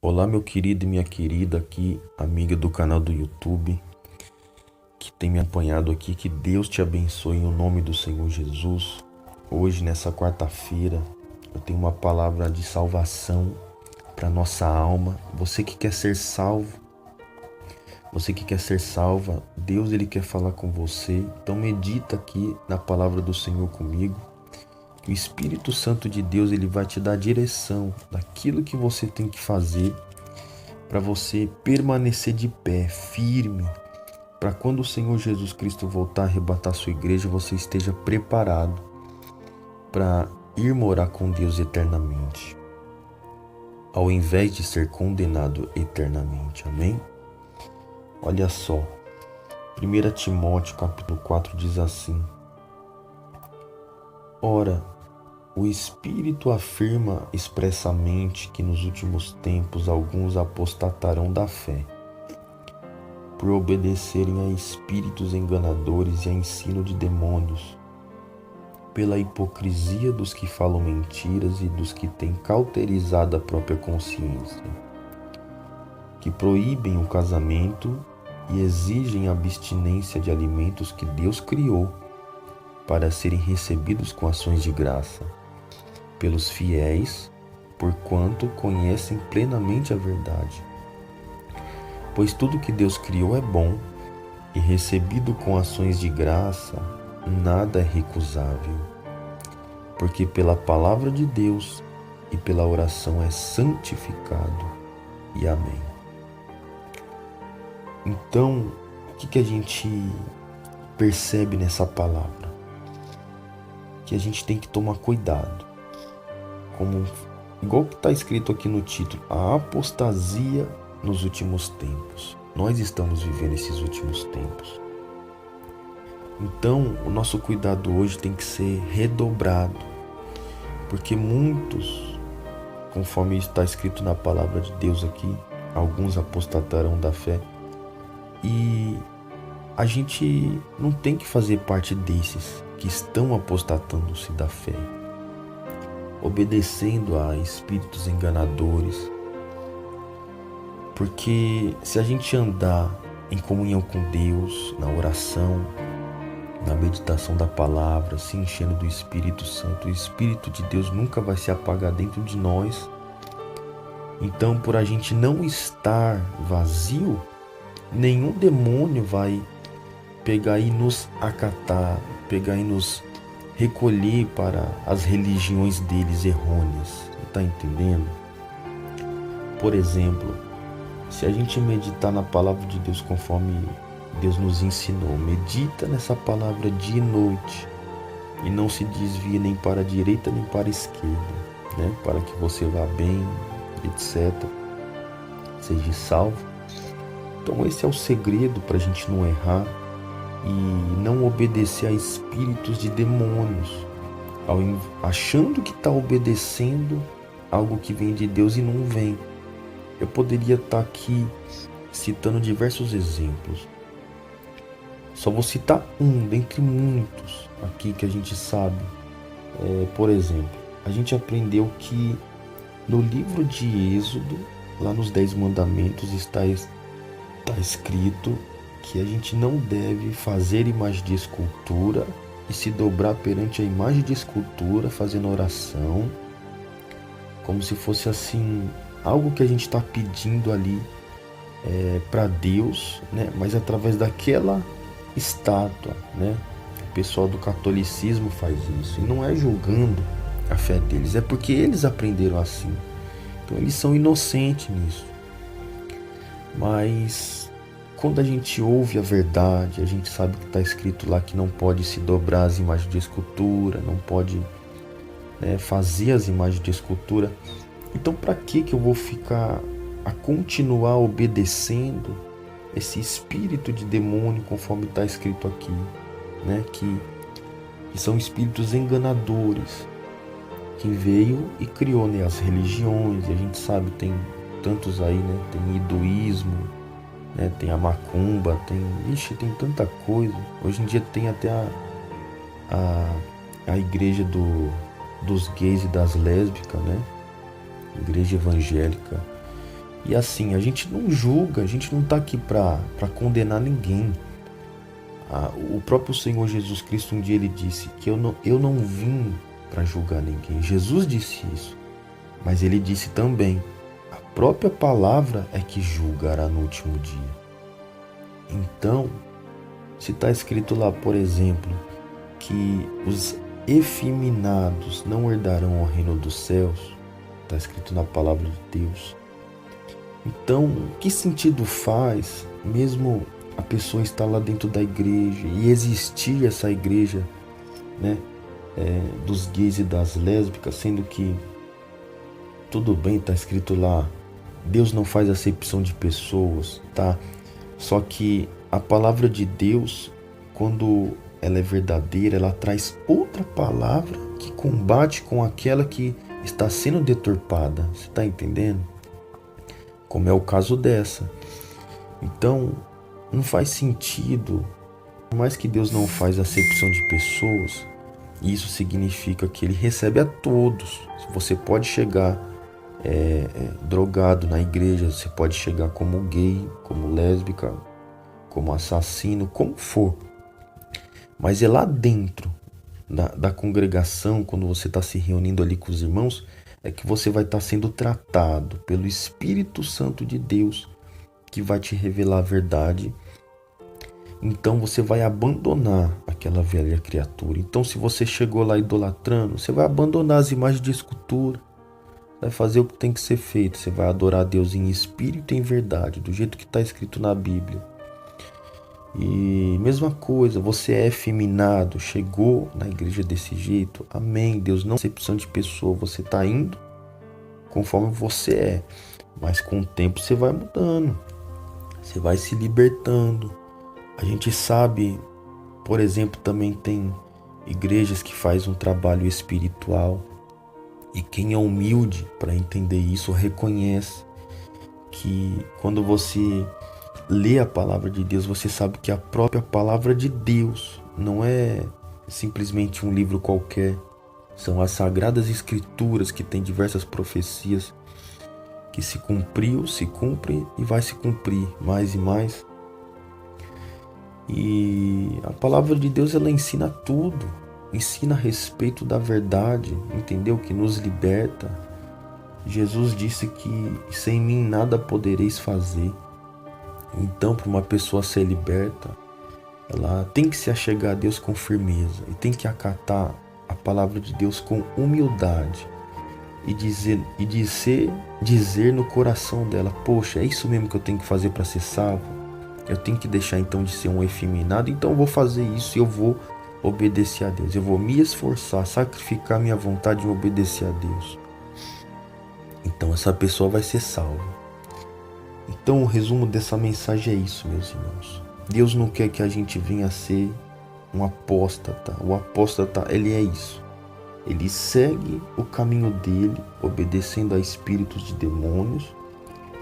Olá, meu querido e minha querida aqui, amiga do canal do YouTube, que tem me acompanhado aqui. Que Deus te abençoe em nome do Senhor Jesus. Hoje, nessa quarta-feira, eu tenho uma palavra de salvação para nossa alma. Você que quer ser salvo, você que quer ser salva, Deus ele quer falar com você. Então medita aqui na palavra do Senhor comigo. O Espírito Santo de Deus ele vai te dar a direção daquilo que você tem que fazer para você permanecer de pé, firme, para quando o Senhor Jesus Cristo voltar a arrebatar a sua igreja, você esteja preparado para ir morar com Deus eternamente, ao invés de ser condenado eternamente. Amém? Olha só, 1 Timóteo capítulo 4 diz assim: Ora, o Espírito afirma expressamente que nos últimos tempos alguns apostatarão da fé, por obedecerem a espíritos enganadores e a ensino de demônios, pela hipocrisia dos que falam mentiras e dos que têm cauterizado a própria consciência, que proíbem o casamento e exigem a abstinência de alimentos que Deus criou para serem recebidos com ações de graça pelos fiéis, porquanto conhecem plenamente a verdade. Pois tudo que Deus criou é bom, e recebido com ações de graça, nada é recusável, porque pela palavra de Deus e pela oração é santificado. E amém. Então, o que a gente percebe nessa palavra? Que a gente tem que tomar cuidado. Igual que está escrito aqui no título, a apostasia nos últimos tempos. Nós estamos vivendo esses últimos tempos. Então, o nosso cuidado hoje tem que ser redobrado, porque muitos, conforme está escrito na palavra de Deus aqui, alguns apostatarão da fé, e a gente não tem que fazer parte desses que estão apostatando-se da fé, obedecendo a espíritos enganadores. Porque se a gente andar em comunhão com Deus, na oração, na meditação da palavra, se enchendo do Espírito Santo, o Espírito de Deus nunca vai se apagar dentro de nós. Então, por a gente não estar vazio, nenhum demônio vai pegar e nos acatar, pegar e nos recolher para as religiões deles errôneas. Está entendendo? Por exemplo, se a gente meditar na palavra de Deus conforme Deus nos ensinou, medita nessa palavra dia e noite e não se desvia nem para a direita nem para a esquerda, né? Para que você vá bem, etc. Seja salvo. Então esse é o segredo para a gente não errar e não obedecer a espíritos de demônios, achando que está obedecendo algo que vem de Deus e não vem. Eu poderia estar aqui citando diversos exemplos. Só vou citar um dentre muitos aqui que a gente sabe. Por exemplo, a gente aprendeu que no livro de Êxodo, lá nos 10 mandamentos, está escrito que a gente não deve fazer imagem de escultura e se dobrar perante a imagem de escultura fazendo oração, como se fosse assim, algo que a gente está pedindo ali para Deus, né? Mas através daquela estátua, né? O pessoal do catolicismo faz isso, e não é julgando a fé deles, é porque eles aprenderam assim. Então eles são inocentes nisso. Mas quando a gente ouve a verdade, a gente sabe que está escrito lá que não pode se dobrar as imagens de escultura, não pode, né, fazer as imagens de escultura. Então para que eu vou ficar a continuar obedecendo esse espírito de demônio, conforme está escrito aqui, né? Que são espíritos enganadores, que veio e criou, né, as religiões, e a gente sabe, tem tantos aí, né? Tem hinduísmo, né? Tem a macumba, tem tanta coisa. Hoje em dia tem até a igreja dos gays e das lésbicas, né? Igreja evangélica. E assim, a gente não julga, a gente não está aqui para condenar ninguém. O próprio Senhor Jesus Cristo um dia ele disse que eu não vim para julgar ninguém. Jesus disse isso, mas ele disse também, a própria palavra é que julgará no último dia. Então, se está escrito lá, por exemplo, que os efeminados não herdarão o reino dos céus, está escrito na palavra de Deus. Então, que sentido faz, mesmo a pessoa estar lá dentro da igreja e existir essa igreja, né, dos gays e das lésbicas, sendo que tudo bem, está escrito lá, Deus não faz acepção de pessoas, tá? Só que a palavra de Deus, quando ela é verdadeira, ela traz outra palavra que combate com aquela que está sendo deturpada. Você está entendendo? Como é o caso dessa. Então, não faz sentido, por mais que Deus não faz acepção de pessoas, isso significa que Ele recebe a todos. Você pode chegar drogado na igreja, você pode chegar como gay, como lésbica, como assassino, como for. Mas é lá dentro da congregação, quando você está se reunindo ali com os irmãos, é que você vai estar sendo tratado pelo Espírito Santo de Deus, que vai te revelar a verdade. Então você vai abandonar aquela velha criatura. Então se você chegou lá idolatrando, você vai abandonar as imagens de escultura, vai fazer o que tem que ser feito, você vai adorar a Deus em espírito e em verdade, do jeito que está escrito na Bíblia. E mesma coisa, você é efeminado, chegou na igreja desse jeito, amém, Deus não é acepção de pessoa, você está indo conforme você é, mas com o tempo você vai mudando, você vai se libertando. A gente sabe, por exemplo, também tem igrejas que fazem um trabalho espiritual, e quem é humilde para entender isso reconhece que quando você lê a palavra de Deus, você sabe que a própria palavra de Deus não é simplesmente um livro qualquer. São as sagradas escrituras que têm diversas profecias que se cumpriu, se cumpre e vai se cumprir mais e mais. E a palavra de Deus, ela ensina tudo, ensina a respeito da verdade, entendeu? Que nos liberta. Jesus disse que sem mim nada podereis fazer. Então, para uma pessoa ser liberta, ela tem que se achegar a Deus com firmeza e tem que acatar a palavra de Deus com humildade e dizer no coração dela, poxa, é isso mesmo que eu tenho que fazer para ser salvo? Eu tenho que deixar então de ser um efeminado, então eu vou fazer isso e eu vou obedecer a Deus. Eu vou me esforçar, sacrificar minha vontade em obedecer a Deus. Então essa pessoa vai ser salva. Então o resumo dessa mensagem é isso, meus irmãos. Deus não quer que a gente venha a ser um apóstata. O apóstata, ele é isso. Ele segue o caminho dele, obedecendo a espíritos de demônios.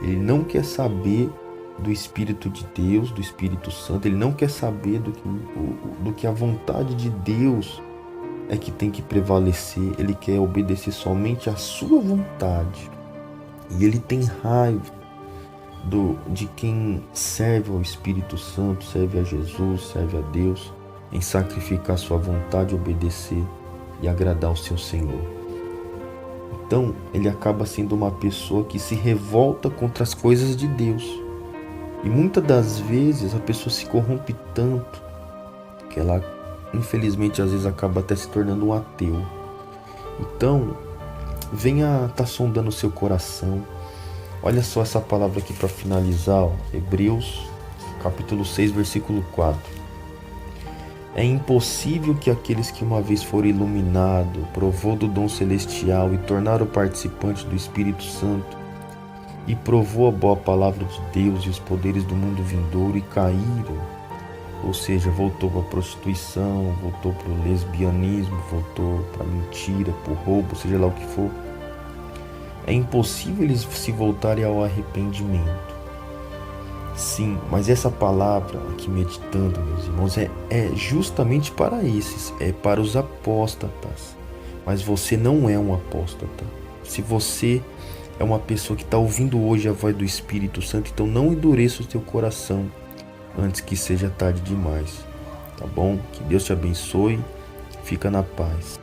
Ele não quer saber do Espírito de Deus, do Espírito Santo. Ele não quer saber do que a vontade de Deus é que tem que prevalecer. Ele quer obedecer somente à sua vontade. E ele tem raiva de quem serve ao Espírito Santo, serve a Jesus, serve a Deus, em sacrificar sua vontade, obedecer e agradar o seu Senhor. Então, ele acaba sendo uma pessoa que se revolta contra as coisas de Deus. E muitas das vezes a pessoa se corrompe tanto que ela, infelizmente, às vezes acaba até se tornando um ateu. Então, venha estar sondando o seu coração. Olha só essa palavra aqui para finalizar, ó. Hebreus capítulo 6, versículo 4. É impossível que aqueles que uma vez foram iluminados, provou do dom celestial e tornaram participante do Espírito Santo, e provou a boa palavra de Deus e os poderes do mundo vindouro e caíram, ou seja, voltou para a prostituição, voltou para o lesbianismo, voltou para a mentira, para o roubo, seja lá o que for. É impossível eles se voltarem ao arrependimento. Sim, mas essa palavra aqui meditando, meus irmãos, é justamente para esses, é para os apóstatas. Mas você não é um apóstata. Se você é uma pessoa que está ouvindo hoje a voz do Espírito Santo. Então não endureça o teu coração antes que seja tarde demais, tá bom? Que Deus te abençoe, fica na paz.